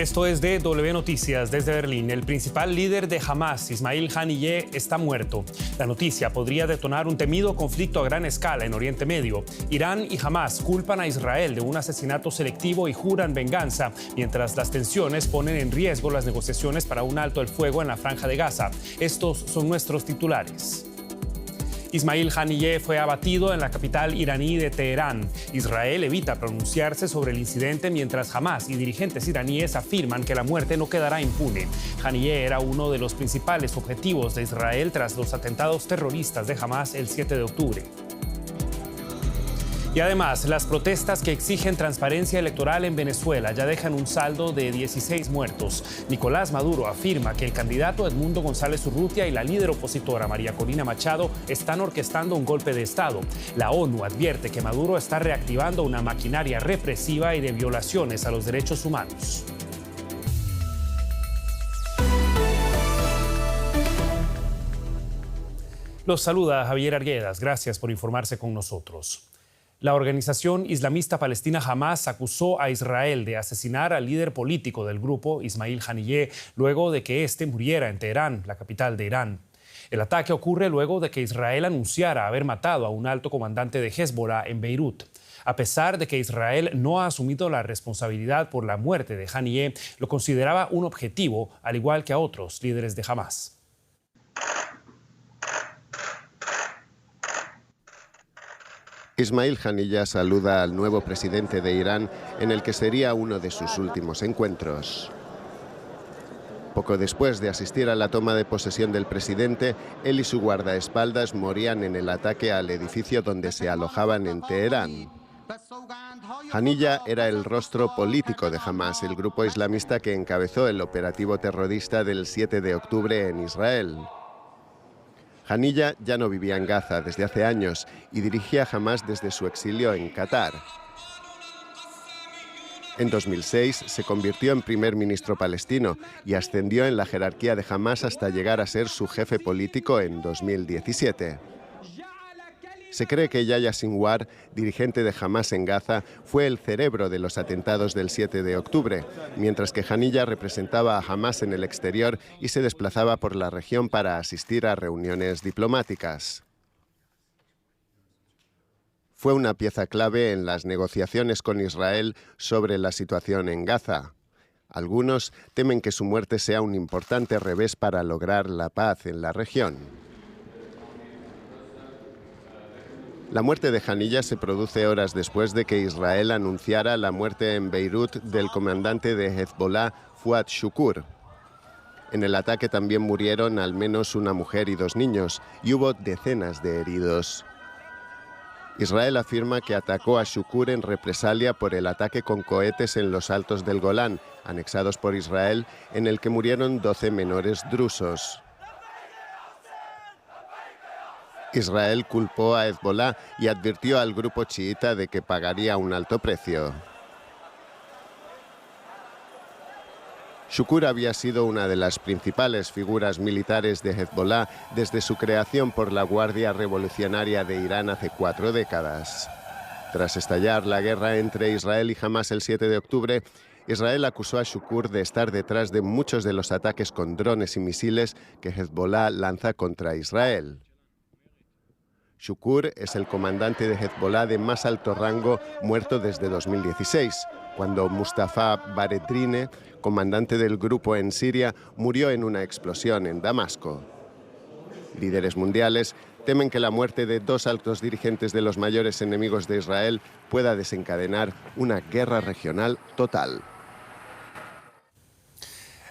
Esto es DW Noticias desde Berlín. El principal líder de Hamas, Ismail Haniyeh, está muerto. La noticia podría detonar un temido conflicto a gran escala en Oriente Medio. Irán y Hamas culpan a Israel de un asesinato selectivo y juran venganza, mientras las tensiones ponen en riesgo las negociaciones para un alto el fuego en la Franja de Gaza. Estos son nuestros titulares. Ismail Haniyeh fue abatido en la capital iraní de Teherán. Israel evita pronunciarse sobre el incidente, mientras Hamas y dirigentes iraníes afirman que la muerte no quedará impune. Haniyeh era uno de los principales objetivos de Israel tras los atentados terroristas de Hamas el 7 de octubre. Y además, las protestas que exigen transparencia electoral en Venezuela ya dejan un saldo de 16 muertos. Nicolás Maduro afirma que el candidato Edmundo González Urrutia y la líder opositora María Corina Machado están orquestando un golpe de Estado. La ONU advierte que Maduro está reactivando una maquinaria represiva y de violaciones a los derechos humanos. Los saluda Javier Arguedas. Gracias por informarse con nosotros. La organización islamista palestina Hamas acusó a Israel de asesinar al líder político del grupo, Ismail Haniyeh, luego de que éste muriera en Teherán, la capital de Irán. El ataque ocurre luego de que Israel anunciara haber matado a un alto comandante de Hezbollah en Beirut. A pesar de que Israel no ha asumido la responsabilidad por la muerte de Haniyeh, lo consideraba un objetivo, al igual que a otros líderes de Hamas. Ismail Haniyeh saluda al nuevo presidente de Irán en el que sería uno de sus últimos encuentros. Poco después de asistir a la toma de posesión del presidente, él y su guardaespaldas morían en el ataque al edificio donde se alojaban en Teherán. Haniyeh era el rostro político de Hamas, el grupo islamista que encabezó el operativo terrorista del 7 de octubre en Israel. Haniyeh ya no vivía en Gaza desde hace años y dirigía Hamas desde su exilio en Qatar. En 2006 se convirtió en primer ministro palestino y ascendió en la jerarquía de Hamas hasta llegar a ser su jefe político en 2017. Se cree que Yahya Sinwar, dirigente de Hamas en Gaza, fue el cerebro de los atentados del 7 de octubre, mientras que Haniyeh representaba a Hamas en el exterior y se desplazaba por la región para asistir a reuniones diplomáticas. Fue una pieza clave en las negociaciones con Israel sobre la situación en Gaza. Algunos temen que su muerte sea un importante revés para lograr la paz en la región. La muerte de Haniyeh se produce horas después de que Israel anunciara la muerte en Beirut del comandante de Hezbollah, Fuad Shukur. En el ataque también murieron al menos una mujer y 2 niños, y hubo decenas de heridos. Israel afirma que atacó a Shukur en represalia por el ataque con cohetes en los altos del Golán, anexados por Israel, en el que murieron 12 menores drusos. Israel culpó a Hezbollah y advirtió al grupo chiita de que pagaría un alto precio. Shukur había sido una de las principales figuras militares de Hezbollah desde su creación por la Guardia Revolucionaria de Irán hace 4 décadas. Tras estallar la guerra entre Israel y Hamas el 7 de octubre, Israel acusó a Shukur de estar detrás de muchos de los ataques con drones y misiles que Hezbollah lanza contra Israel. Shukur es el comandante de Hezbollah de más alto rango muerto desde 2016, cuando Mustafa Baredrine, comandante del grupo en Siria, murió en una explosión en Damasco. Líderes mundiales temen que la muerte de 2 altos dirigentes de los mayores enemigos de Israel pueda desencadenar una guerra regional total.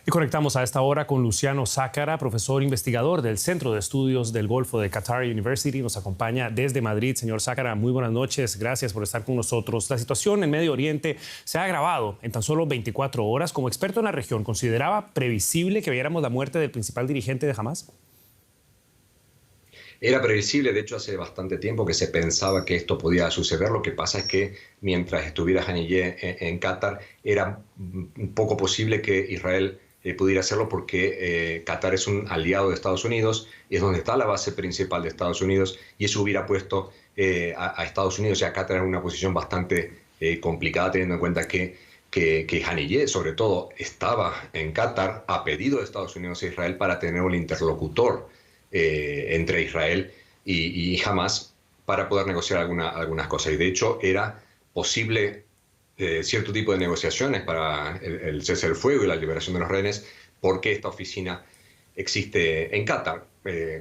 Y conectamos a esta hora con Luciano Zácara, profesor investigador del Centro de Estudios del Golfo de Qatar University. Nos acompaña desde Madrid. Señor Zácara, muy buenas noches. Gracias por estar con nosotros. La situación en Medio Oriente se ha agravado en tan solo 24 horas. Como experto en la región, ¿consideraba previsible que viéramos la muerte del principal dirigente de Hamas? Era previsible, de hecho hace bastante tiempo que se pensaba que esto podía suceder. Lo que pasa es que mientras estuviera Haniyeh en Qatar era un poco posible que Israel pudiera hacerlo porque Qatar es un aliado de Estados Unidos y es donde está la base principal de Estados Unidos, y eso hubiera puesto a Estados Unidos y a Qatar en una posición bastante complicada, teniendo en cuenta que que Haniyeh, sobre todo, estaba en Qatar a pedido de Estados Unidos e Israel para tener un interlocutor entre Israel y Hamas para poder negociar algunas cosas. Y de hecho era posible cierto tipo de negociaciones para el cese del fuego y la liberación de los rehenes, porque esta oficina existe en Qatar.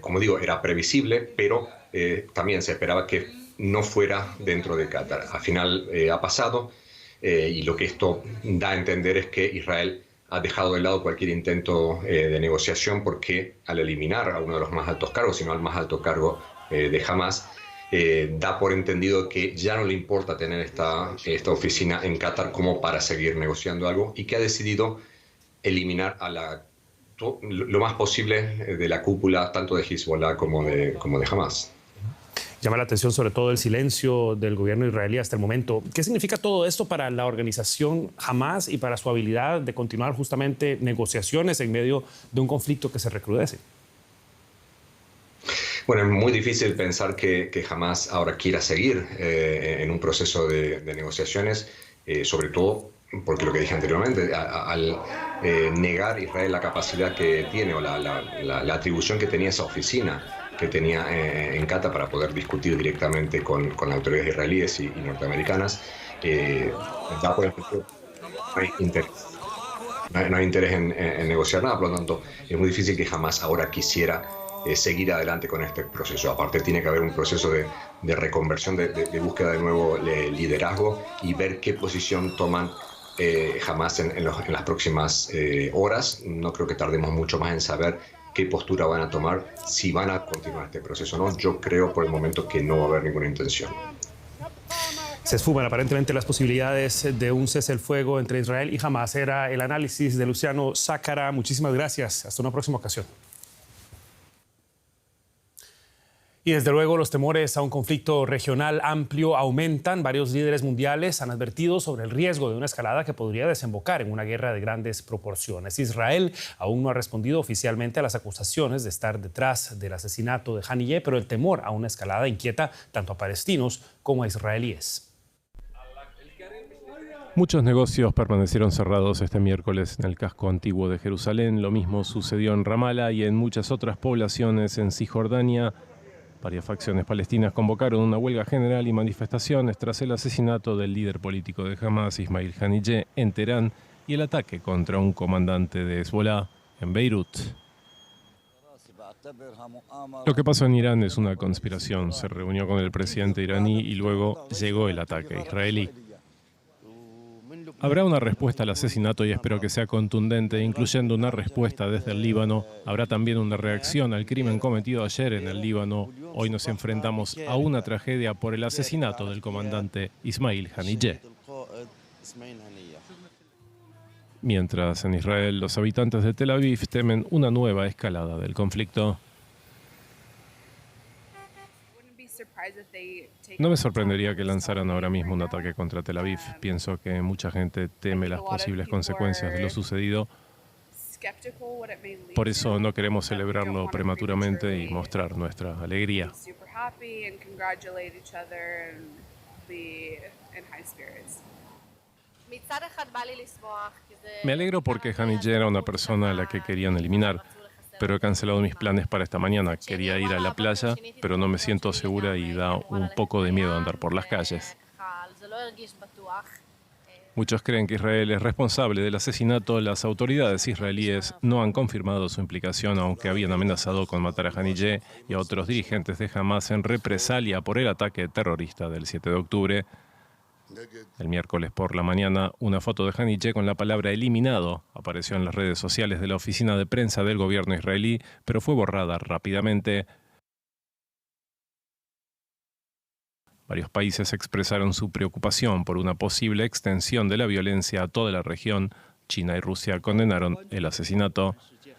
Como digo, era previsible, pero también se esperaba que no fuera dentro de Qatar. Al final ha pasado, y lo que esto da a entender es que Israel ha dejado de lado cualquier intento de negociación, porque al eliminar a uno de los más altos cargos, sino al más alto cargo de Hamas, da por entendido que ya no le importa tener esta oficina en Qatar como para seguir negociando algo, y que ha decidido eliminar lo más posible de la cúpula, tanto de Hezbollah como de Hamas. Llama la atención sobre todo el silencio del gobierno israelí hasta el momento. ¿Qué significa todo esto para la organización Hamas y para su habilidad de continuar justamente negociaciones en medio de un conflicto que se recrudece? Bueno, es muy difícil pensar que Hamas ahora quiera seguir en un proceso de negociaciones, sobre todo porque lo que dije anteriormente, al negar Israel la capacidad que tiene o la atribución que tenía esa oficina que tenía en Qatar para poder discutir directamente con las autoridades israelíes y norteamericanas, da por ejemplo, no hay interés. No hay interés en negociar nada, por lo tanto es muy difícil que Hamas ahora quisiera seguir adelante con este proceso. Aparte tiene que haber un proceso de reconversión, de búsqueda de nuevo liderazgo, y ver qué posición toman Hamas en las próximas horas. No creo que tardemos mucho más en saber qué postura van a tomar, si van a continuar este proceso o no. Yo creo por el momento que no va a haber ninguna intención. Se esfuman aparentemente las posibilidades de un cese el fuego entre Israel y Hamas. Era el análisis de Luciano Zácara. Muchísimas gracias. Hasta una próxima ocasión. Y desde luego los temores a un conflicto regional amplio aumentan. Varios líderes mundiales han advertido sobre el riesgo de una escalada que podría desembocar en una guerra de grandes proporciones. Israel aún no ha respondido oficialmente a las acusaciones de estar detrás del asesinato de Haniyeh, pero el temor a una escalada inquieta tanto a palestinos como a israelíes. Muchos negocios permanecieron cerrados este miércoles en el casco antiguo de Jerusalén. Lo mismo sucedió en Ramallah y en muchas otras poblaciones en Cisjordania. Varias facciones palestinas convocaron una huelga general y manifestaciones tras el asesinato del líder político de Hamas, Ismail Haniyeh, en Teherán, y el ataque contra un comandante de Hezbollah en Beirut. Lo que pasó en Irán es una conspiración. Se reunió con el presidente iraní y luego llegó el ataque israelí. Habrá una respuesta al asesinato y espero que sea contundente, incluyendo una respuesta desde el Líbano. Habrá también una reacción al crimen cometido ayer en el Líbano. Hoy nos enfrentamos a una tragedia por el asesinato del comandante Ismail Haniyeh. Mientras en Israel los habitantes de Tel Aviv temen una nueva escalada del conflicto. No me sorprendería que lanzaran ahora mismo un ataque contra Tel Aviv. Pienso que mucha gente teme las posibles consecuencias de lo sucedido. Por eso no queremos celebrarlo prematuramente y mostrar nuestra alegría. Me alegro porque Haniyeh era una persona a la que querían eliminar. Pero he cancelado mis planes para esta mañana. Quería ir a la playa, pero no me siento segura y da un poco de miedo andar por las calles. Muchos creen que Israel es responsable del asesinato. Las autoridades israelíes no han confirmado su implicación, aunque habían amenazado con matar a Haniyeh y a otros dirigentes de Hamas en represalia por el ataque terrorista del 7 de octubre. El miércoles por la mañana, una foto de Haniyeh con la palabra eliminado apareció en las redes sociales de la oficina de prensa del gobierno israelí, pero fue borrada rápidamente. Varios países expresaron su preocupación por una posible extensión de la violencia a toda la región. China y Rusia condenaron el asesinato.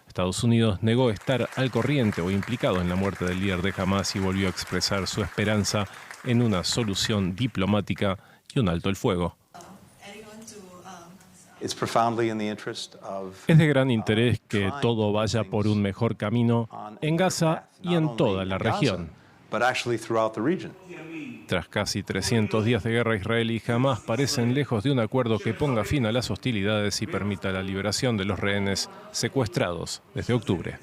Estados Unidos negó estar al corriente o implicado en la muerte del líder de Hamas y volvió a expresar su esperanza en una solución diplomática y un alto el fuego. Es de gran interés que todo vaya por un mejor camino en Gaza y en toda la región. Tras casi 300 días de guerra, Israel y Hamás parecen lejos de un acuerdo que ponga fin a las hostilidades y permita la liberación de los rehenes secuestrados desde octubre.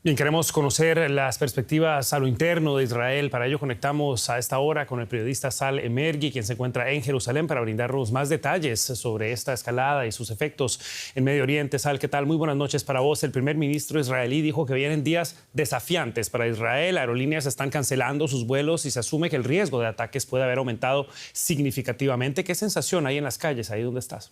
Bien, queremos conocer las perspectivas a lo interno de Israel. Para ello conectamos a esta hora con el periodista Sal Emergui, quien se encuentra en Jerusalén para brindarnos más detalles sobre esta escalada y sus efectos en Medio Oriente. Sal, ¿qué tal? Muy buenas noches para vos. El primer ministro israelí dijo que vienen días desafiantes para Israel. Aerolíneas están cancelando sus vuelos y se asume que el riesgo de ataques puede haber aumentado significativamente. ¿Qué sensación hay en las calles, ahí donde estás?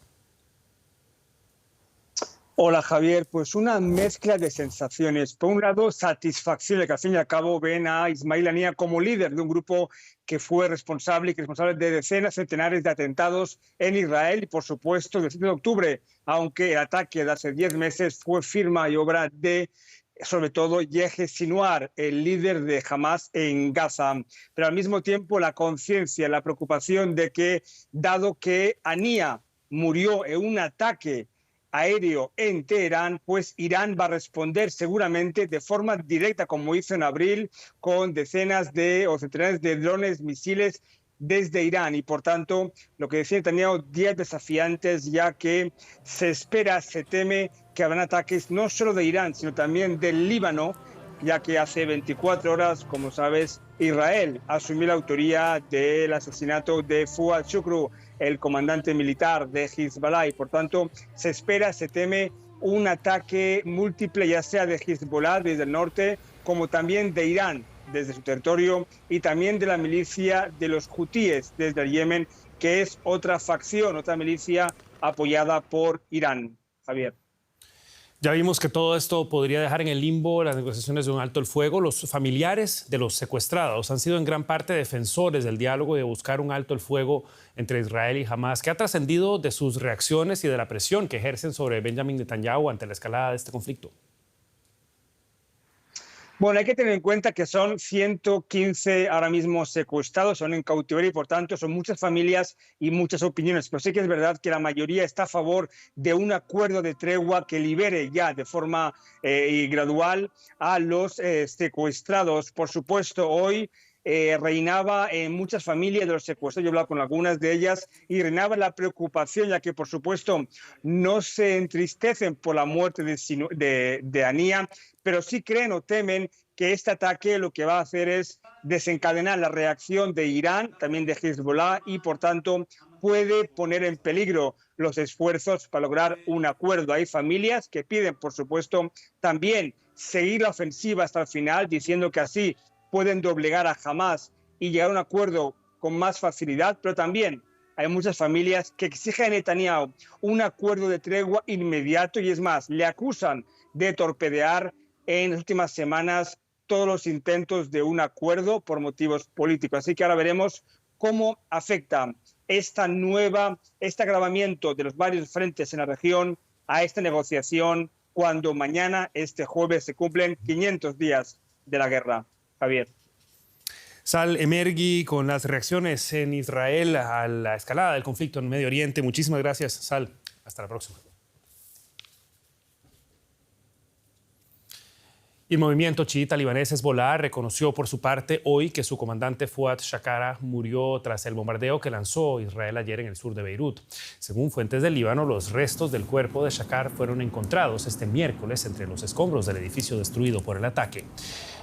Hola Javier, pues una mezcla de sensaciones. Por un lado, satisfacción de que al fin y al cabo ven a Ismail Haniyeh como líder de un grupo que fue responsable de decenas, centenares de atentados en Israel y por supuesto del 7 de octubre, aunque el ataque de hace 10 meses fue firma y obra de sobre todo Yehia Sinwar, el líder de Hamás en Gaza. Pero al mismo tiempo la conciencia, la preocupación de que dado que Haniyeh murió en un ataque aéreo en Teherán, pues Irán va a responder seguramente de forma directa, como hizo en abril, con decenas o centenares de drones, misiles desde Irán. Y por tanto, lo que decía Netanyahu, días desafiantes, ya que se teme que habrán ataques no solo de Irán, sino también del Líbano, ya que hace 24 horas, como sabes, Israel asumió la autoría del asesinato de Fuad Shukru, el comandante militar de Hezbollah, y por tanto se teme un ataque múltiple, ya sea de Hezbollah desde el norte, como también de Irán desde su territorio, y también de la milicia de los hutíes desde el Yemen, que es otra facción, otra milicia apoyada por Irán. Javier. Ya vimos que todo esto podría dejar en el limbo las negociaciones de un alto el fuego. Los familiares de los secuestrados han sido en gran parte defensores del diálogo y de buscar un alto el fuego entre Israel y Hamás. ¿Qué ha trascendido de sus reacciones y de la presión que ejercen sobre Benjamin Netanyahu ante la escalada de este conflicto? Bueno, hay que tener en cuenta que son 115 ahora mismo secuestrados, son en cautiverio y por tanto son muchas familias y muchas opiniones. Pero sí que es verdad que la mayoría está a favor de un acuerdo de tregua que libere ya de forma gradual a los secuestrados. Por supuesto, hoy reinaba en muchas familias de los secuestrados, yo he hablado con algunas de ellas, y reinaba la preocupación, ya que por supuesto no se entristecen por la muerte de Haniyeh, pero sí creen o temen que este ataque lo que va a hacer es desencadenar la reacción de Irán, también de Hezbollah, y por tanto puede poner en peligro los esfuerzos para lograr un acuerdo. Hay familias que piden, por supuesto, también seguir la ofensiva hasta el final, diciendo que así pueden doblegar a Hamás y llegar a un acuerdo con más facilidad, pero también hay muchas familias que exigen a Netanyahu un acuerdo de tregua inmediato y es más, le acusan de torpedear en las últimas semanas todos los intentos de un acuerdo por motivos políticos. Así que ahora veremos cómo afecta este agravamiento de los varios frentes en la región a esta negociación cuando mañana, este jueves, se cumplen 500 días de la guerra. Javier. Sal Emergui con las reacciones en Israel a la escalada del conflicto en Medio Oriente. Muchísimas gracias, Sal. Hasta la próxima. Y el movimiento chiita libanés Hezbollah reconoció por su parte hoy que su comandante Fuad Shakara murió tras el bombardeo que lanzó Israel ayer en el sur de Beirut. Según fuentes del Líbano, los restos del cuerpo de Shakar fueron encontrados este miércoles entre los escombros del edificio destruido por el ataque.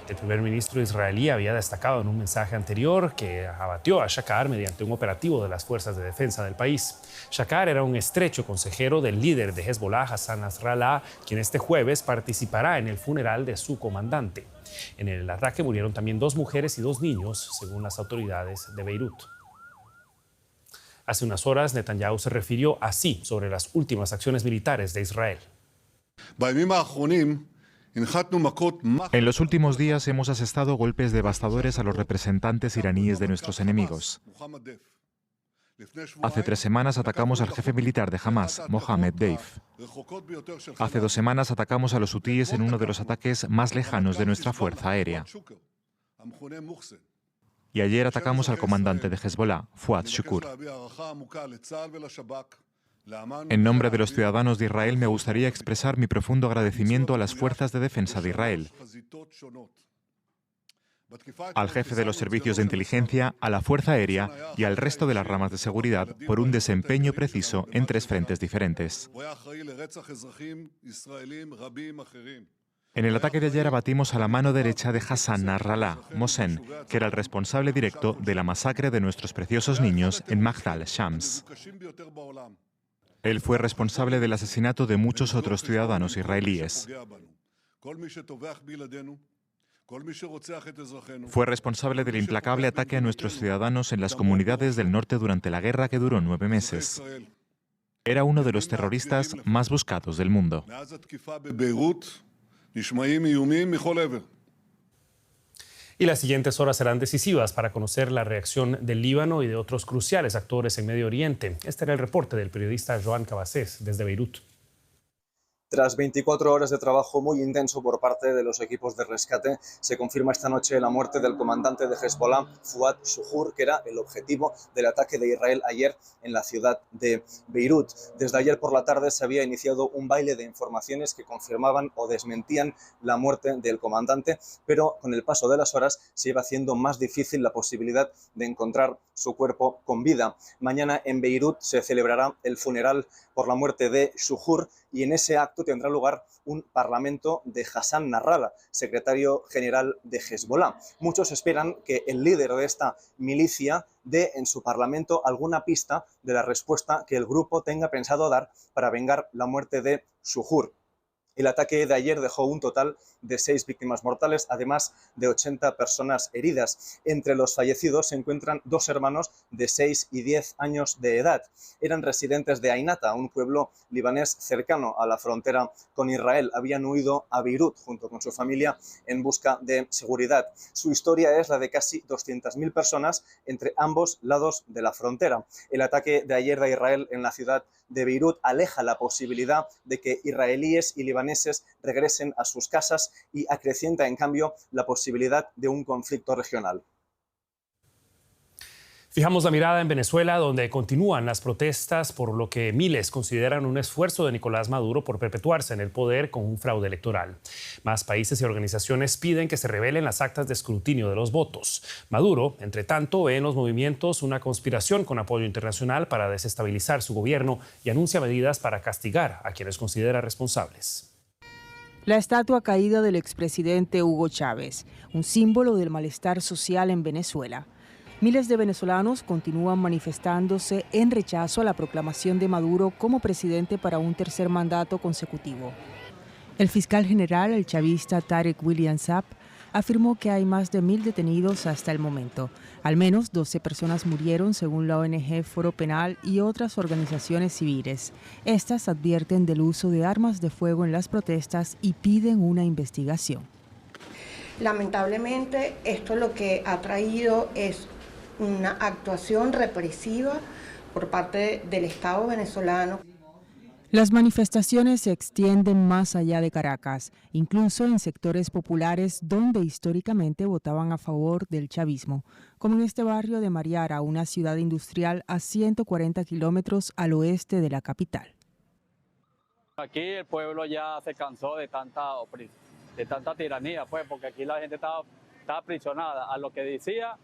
El primer ministro israelí había destacado en un mensaje anterior que abatió a Shakar mediante un operativo de las fuerzas de defensa del país. Shakar era un estrecho consejero del líder de Hezbollah, Hassan Nasrallah, quien este jueves participará en el funeral de su comandante. En el ataque murieron también 2 mujeres y 2 niños, según las autoridades de Beirut. Hace unas horas, Netanyahu se refirió así sobre las últimas acciones militares de Israel. En los últimos días hemos asestado golpes devastadores a los representantes iraníes de nuestros enemigos. Hace 3 semanas atacamos al jefe militar de Hamás, Mohammed Deif. Hace 2 semanas atacamos a los hutíes en uno de los ataques más lejanos de nuestra fuerza aérea. Y ayer atacamos al comandante de Hezbollah, Fuad Shukru. En nombre de los ciudadanos de Israel me gustaría expresar mi profundo agradecimiento a las fuerzas de defensa de Israel. al jefe de los servicios de inteligencia, a la Fuerza Aérea y al resto de las ramas de seguridad por un desempeño preciso en 3 frentes diferentes. En el ataque de ayer abatimos a la mano derecha de Hassan Nasrallah, Mohsen, que era el responsable directo de la masacre de nuestros preciosos niños en Magdal Shams. Él fue responsable del asesinato de muchos otros ciudadanos israelíes. Fue responsable del implacable ataque a nuestros ciudadanos en las comunidades del norte durante la guerra que duró 9 meses. Era uno de los terroristas más buscados del mundo. Y las siguientes horas serán decisivas para conocer la reacción del Líbano y de otros cruciales actores en Medio Oriente. Este era el reporte del periodista Joan Cabasés desde Beirut. Tras 24 horas de trabajo muy intenso por parte de los equipos de rescate, se confirma esta noche la muerte del comandante de Hezbollah, Fouad Shukur, que era el objetivo del ataque de Israel ayer en la ciudad de Beirut. Desde ayer por la tarde se había iniciado un baile de informaciones que confirmaban o desmentían la muerte del comandante, pero con el paso de las horas se iba haciendo más difícil la posibilidad de encontrar su cuerpo con vida. Mañana en Beirut se celebrará el funeral por la muerte de Shukur y en ese acto tendrá lugar un parlamento de Hassan Nasrallah, secretario general de Hezbollah. Muchos esperan que el líder de esta milicia dé en su parlamento alguna pista de la respuesta que el grupo tenga pensado dar para vengar la muerte de Shukur. El ataque de ayer dejó un total de 6 víctimas mortales, además de 80 personas heridas. Entre los fallecidos se encuentran 2 hermanos de 6 y 10 años de edad. Eran residentes de Ainata, un pueblo libanés cercano a la frontera con Israel. Habían huido a Beirut junto con su familia en busca de seguridad. Su historia es la de casi 200.000 personas entre ambos lados de la frontera. El ataque de ayer de Israel en la ciudad de Beirut aleja la posibilidad de que israelíes y libaneses regresen a sus casas y acrecienta, en cambio, la posibilidad de un conflicto regional. Fijamos la mirada en Venezuela, donde continúan las protestas por lo que miles consideran un esfuerzo de Nicolás Maduro por perpetuarse en el poder con un fraude electoral. Más países y organizaciones piden que se revelen las actas de escrutinio de los votos. Maduro, entre tanto, ve en los movimientos una conspiración con apoyo internacional para desestabilizar su gobierno y anuncia medidas para castigar a quienes considera responsables. La estatua caída del expresidente Hugo Chávez, un símbolo del malestar social en Venezuela. Miles de venezolanos continúan manifestándose en rechazo a la proclamación de Maduro como presidente para un tercer mandato consecutivo. El fiscal general, el chavista Tarek William Saab, afirmó que hay más de 1.000 detenidos hasta el momento. Al menos 12 personas murieron, según la ONG Foro Penal y otras organizaciones civiles. Estas advierten del uso de armas de fuego en las protestas y piden una investigación. Lamentablemente, esto lo que ha traído es una actuación represiva por parte del Estado venezolano. Las manifestaciones se extienden más allá de Caracas, incluso en sectores populares donde históricamente votaban a favor del chavismo, como en este barrio de Mariara, una ciudad industrial a 140 kilómetros al oeste de la capital. Aquí el pueblo ya se cansó de tanta tiranía, pues, porque aquí la gente estaba aprisionada a lo que decía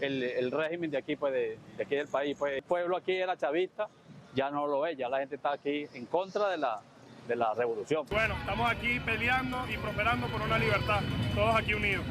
el régimen de aquí, pues, de aquí del país. Pues, el pueblo aquí era chavista, ya no lo es, ya la gente está aquí en contra de la revolución. Bueno, estamos aquí peleando y prosperando por una libertad, todos aquí unidos.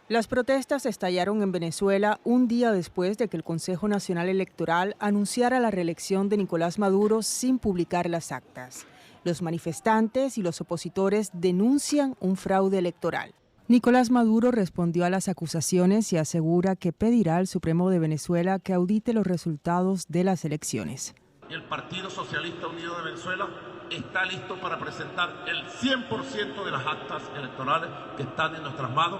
Las protestas estallaron en Venezuela un día después de que el Consejo Nacional Electoral anunciara la reelección de Nicolás Maduro sin publicar las actas. Los manifestantes y los opositores denuncian un fraude electoral. Nicolás Maduro respondió a las acusaciones y asegura que pedirá al Supremo de Venezuela que audite los resultados de las elecciones. El Partido Socialista Unido de Venezuela está listo para presentar el 100% de las actas electorales que están en nuestras manos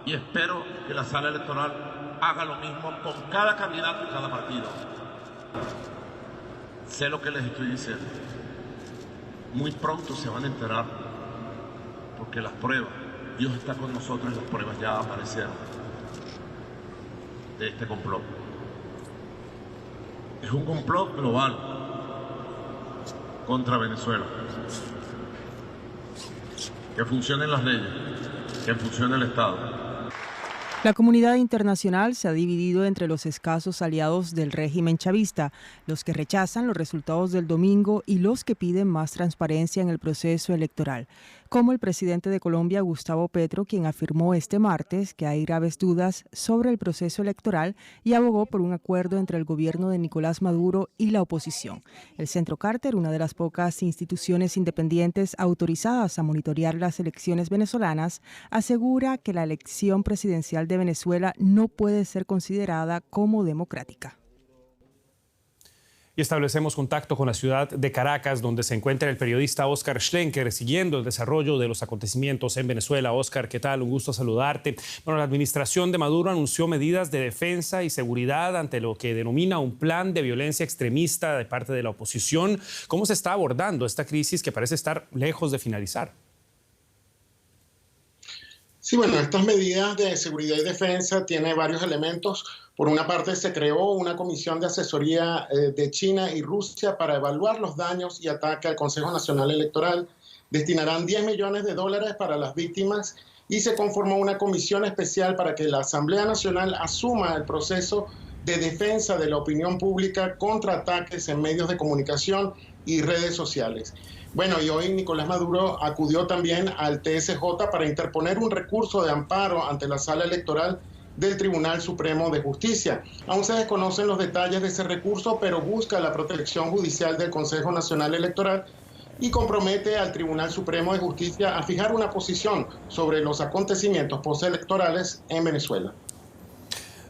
y espero que la sala electoral haga lo mismo con cada candidato y cada partido. Sé lo que les estoy diciendo. Muy pronto se van a enterar porque las pruebas, Dios está con nosotros y las pruebas ya aparecieron de este complot. Es un complot global contra Venezuela. Que funcionen las leyes, que funcione el Estado. La comunidad internacional se ha dividido entre los escasos aliados del régimen chavista, los que rechazan los resultados del domingo y los que piden más transparencia en el proceso electoral, como el presidente de Colombia, Gustavo Petro, quien afirmó este martes que hay graves dudas sobre el proceso electoral y abogó por un acuerdo entre el gobierno de Nicolás Maduro y la oposición. El Centro Carter, una de las pocas instituciones independientes autorizadas a monitorear las elecciones venezolanas, asegura que la elección presidencial de Venezuela no puede ser considerada como democrática. Y establecemos contacto con la ciudad de Caracas, donde se encuentra el periodista Óscar Schlenker, siguiendo el desarrollo de los acontecimientos en Venezuela. Óscar, ¿qué tal? Un gusto saludarte. Bueno, la administración de Maduro anunció medidas de defensa y seguridad ante lo que denomina un plan de violencia extremista de parte de la oposición. ¿Cómo se está abordando esta crisis que parece estar lejos de finalizar? Sí, bueno, estas medidas de seguridad y defensa tienen varios elementos. Por una parte, se creó una comisión de asesoría de China y Rusia para evaluar los daños y ataques al Consejo Nacional Electoral. Destinarán $10 millones para las víctimas y se conformó una comisión especial para que la Asamblea Nacional asuma el proceso de defensa de la opinión pública contra ataques en medios de comunicación y redes sociales. Bueno, y hoy Nicolás Maduro acudió también al TSJ para interponer un recurso de amparo ante la Sala Electoral del Tribunal Supremo de Justicia. Aún se desconocen los detalles de ese recurso, pero busca la protección judicial del Consejo Nacional Electoral y compromete al Tribunal Supremo de Justicia a fijar una posición sobre los acontecimientos postelectorales en Venezuela.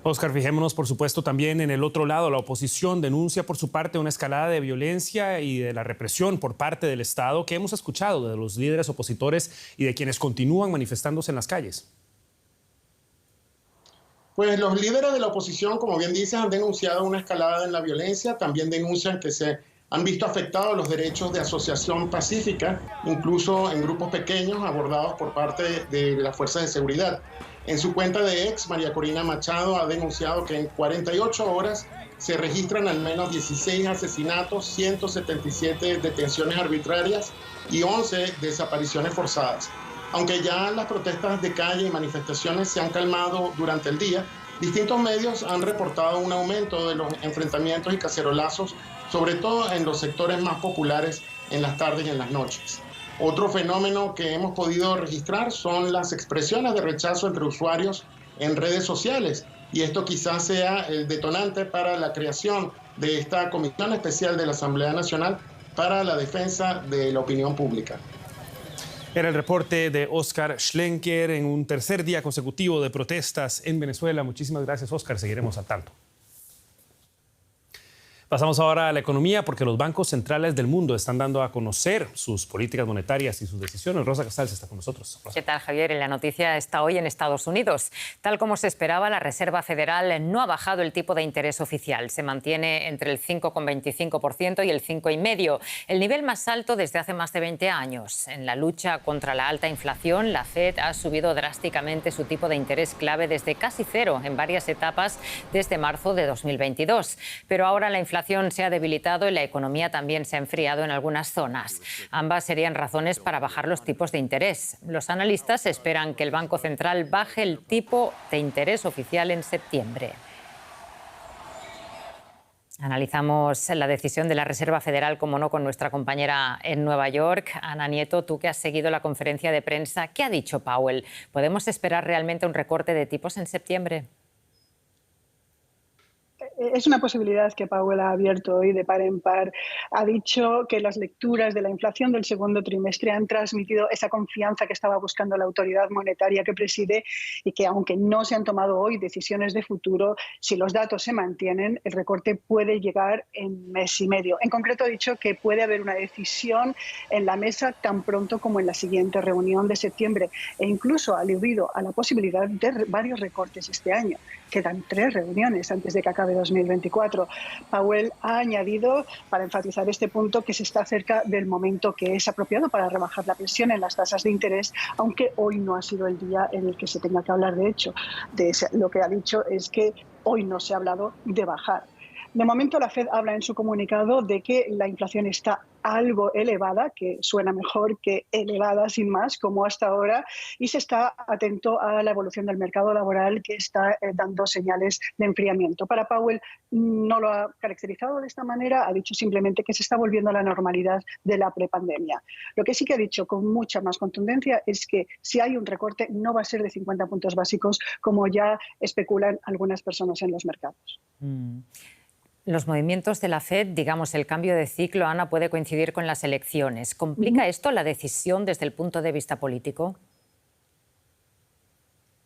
Óscar, fijémonos por supuesto también en el otro lado. La oposición denuncia por su parte una escalada de violencia y de la represión por parte del Estado que hemos escuchado de los líderes opositores y de quienes continúan manifestándose en las calles. Pues los líderes de la oposición, como bien dices, han denunciado una escalada en la violencia. También denuncian que se han visto afectados los derechos de asociación pacífica, incluso en grupos pequeños abordados por parte de las fuerzas de seguridad. En su cuenta de ex, María Corina Machado ha denunciado que en 48 horas se registran al menos 16 asesinatos, 177 detenciones arbitrarias y 11 desapariciones forzadas. Aunque ya las protestas de calle y manifestaciones se han calmado durante el día, distintos medios han reportado un aumento de los enfrentamientos y cacerolazos, sobre todo en los sectores más populares en las tardes y en las noches. Otro fenómeno que hemos podido registrar son las expresiones de rechazo entre usuarios en redes sociales, y esto quizás sea el detonante para la creación de esta Comisión Especial de la Asamblea Nacional para la Defensa de la Opinión Pública. Era el reporte de Óscar Schlenker en un tercer día consecutivo de protestas en Venezuela. Muchísimas gracias, Óscar. Seguiremos al tanto. Pasamos ahora a la economía, porque los bancos centrales del mundo están dando a conocer sus políticas monetarias y sus decisiones. Rosa Casals está con nosotros. Rosa. ¿Qué tal, Javier? La noticia está hoy en Estados Unidos. Tal como se esperaba, la Reserva Federal no ha bajado el tipo de interés oficial. Se mantiene entre el 5,25% y el 5,5%, el nivel más alto desde hace más de 20 años. En la lucha contra la alta inflación, la Fed ha subido drásticamente su tipo de interés clave desde casi cero en varias etapas desde marzo de 2022. Pero ahora la inflación se ha debilitado y la economía también se ha enfriado en algunas zonas. Ambas serían razones para bajar los tipos de interés. Los analistas esperan que el Banco Central baje el tipo de interés oficial en septiembre. Analizamos la decisión de la Reserva Federal, como no, con nuestra compañera en Nueva York. Ana Nieto, tú que has seguido la conferencia de prensa, ¿qué ha dicho Powell? ¿Podemos esperar realmente un recorte de tipos en septiembre? Es una posibilidad que Powell ha abierto hoy de par en par. Ha dicho que las lecturas de la inflación del segundo trimestre han transmitido esa confianza que estaba buscando la autoridad monetaria que preside, y que aunque no se han tomado hoy decisiones de futuro, si los datos se mantienen, el recorte puede llegar en mes y medio. En concreto ha dicho que puede haber una decisión en la mesa tan pronto como en la siguiente reunión de septiembre, e incluso ha aludido a la posibilidad de varios recortes este año. Quedan 3 reuniones antes de que acabe 2024. Powell ha añadido, para enfatizar este punto, que se está cerca del momento que es apropiado para rebajar la presión en las tasas de interés, aunque hoy no ha sido el día en el que se tenga que hablar. De hecho, lo que ha dicho es que hoy no se ha hablado de bajar. De momento, la Fed habla en su comunicado de que la inflación está algo elevada, que suena mejor que elevada sin más, como hasta ahora, y se está atento a la evolución del mercado laboral, que está dando señales de enfriamiento. Para Powell no lo ha caracterizado de esta manera, ha dicho simplemente que se está volviendo a la normalidad de la prepandemia. Lo que sí que ha dicho con mucha más contundencia es que si hay un recorte no va a ser de 50 puntos básicos, como ya especulan algunas personas en los mercados. Los movimientos de la Fed, digamos, el cambio de ciclo, Ana, puede coincidir con las elecciones. ¿Complica esto la decisión desde el punto de vista político?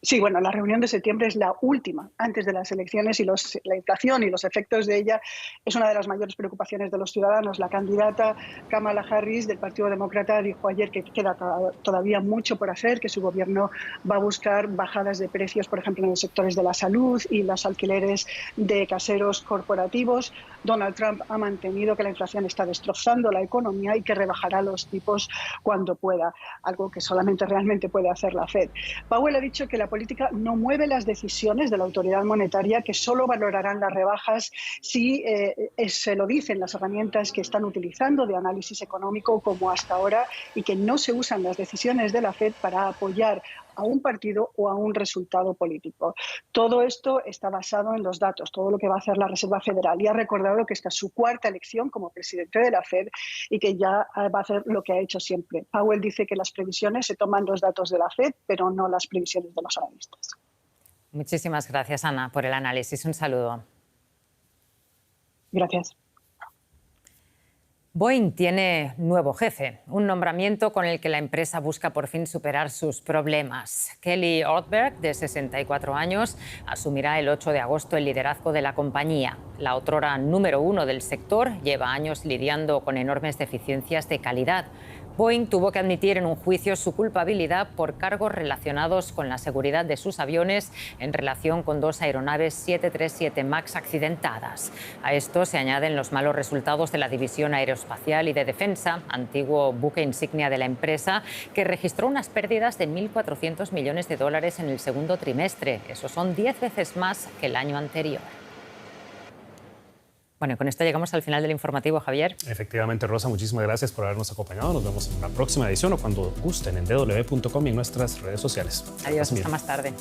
Sí, bueno, la reunión de septiembre es la última antes de las elecciones y la inflación y los efectos de ella es una de las mayores preocupaciones de los ciudadanos. La candidata Kamala Harris del Partido Demócrata dijo ayer que queda todavía mucho por hacer, que su gobierno va a buscar bajadas de precios, por ejemplo, en los sectores de la salud y los alquileres de caseros corporativos. Donald Trump ha mantenido que la inflación está destrozando la economía y que rebajará los tipos cuando pueda, algo que solamente realmente puede hacer la Fed. Powell ha dicho que la política no mueve las decisiones de la autoridad monetaria, que solo valorarán las rebajas si se lo dicen las herramientas que están utilizando de análisis económico como hasta ahora, y que no se usan las decisiones de la Fed para apoyar a un partido o a un resultado político. Todo esto está basado en los datos, todo lo que va a hacer la Reserva Federal. Y ha recordado que esta es su cuarta elección como presidente de la Fed y que ya va a hacer lo que ha hecho siempre. Powell dice que las previsiones se toman los datos de la Fed, pero no las previsiones de los analistas. Muchísimas gracias, Ana, por el análisis. Un saludo. Gracias. Boeing tiene nuevo jefe, un nombramiento con el que la empresa busca por fin superar sus problemas. Kelly Ortberg, de 64 años, asumirá el 8 de agosto el liderazgo de la compañía. La otrora número 1 del sector lleva años lidiando con enormes deficiencias de calidad. Boeing tuvo que admitir en un juicio su culpabilidad por cargos relacionados con la seguridad de sus aviones en relación con 2 aeronaves 737 MAX accidentadas. A esto se añaden los malos resultados de la División Aeroespacial y de Defensa, antiguo buque insignia de la empresa, que registró unas pérdidas de $1.400 millones en el segundo trimestre. Eso son 10 veces más que el año anterior. Bueno, con esto llegamos al final del informativo, Javier. Efectivamente, Rosa, muchísimas gracias por habernos acompañado. Nos vemos en una próxima edición o cuando gusten en www.com y en nuestras redes sociales. Adiós, hasta más tarde.